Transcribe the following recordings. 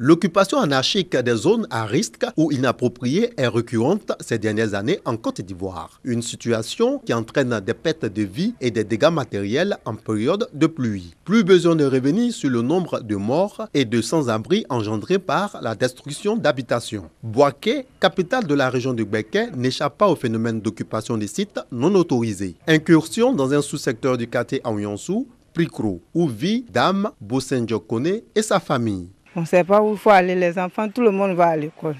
L'occupation anarchique des zones à risque ou inappropriées est récurrente ces dernières années en Côte d'Ivoire. Une situation qui entraîne des pertes de vie et des dégâts matériels en période de pluie. Plus besoin de revenir sur le nombre de morts et de sans-abri engendrés par la destruction d'habitations. Bouaké, capitale de la région de Béké, n'échappe pas au phénomène d'occupation des sites non autorisés. Incursion dans un sous-secteur du quartier Aouyansou, Prikro, où vit Dame Boussendiokone et sa famille. On ne sait pas où il faut aller, les enfants, tout le monde va à l'école.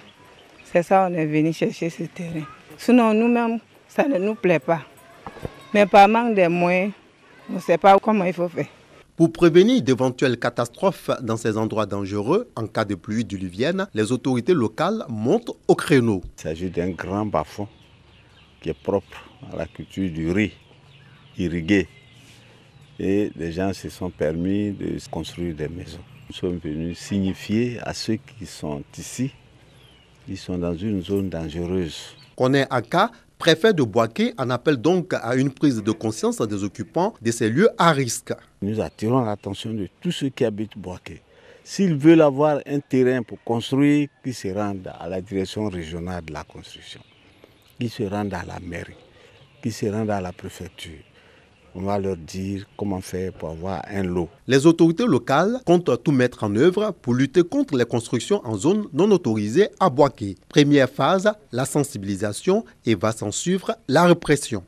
C'est ça, on est venu chercher ce terrain. Sinon, nous-mêmes, ça ne nous plaît pas. Mais par manque de moyens, on ne sait pas comment il faut faire. Pour prévenir d'éventuelles catastrophes dans ces endroits dangereux, en cas de pluie diluvienne, les autorités locales montent au créneau. Il s'agit d'un grand bas-fond qui est propre à la culture du riz irrigué. Et les gens se sont permis de construire des maisons. Nous sommes venus signifier à ceux qui sont ici, qu'ils sont dans une zone dangereuse. Koné Aka, préfet de Bouaké, en appelle donc à une prise de conscience des occupants de ces lieux à risque. Nous attirons l'attention de tous ceux qui habitent Bouaké. S'ils veulent avoir un terrain pour construire, qu'ils se rendent à la direction régionale de la construction, qu'ils se rendent à la mairie, qu'ils se rendent à la préfecture. On va leur dire comment faire pour avoir un lot. Les autorités locales comptent tout mettre en œuvre pour lutter contre les constructions en zone non autorisée à Bouaké. Première phase, la sensibilisation, et va s'en suivre la répression.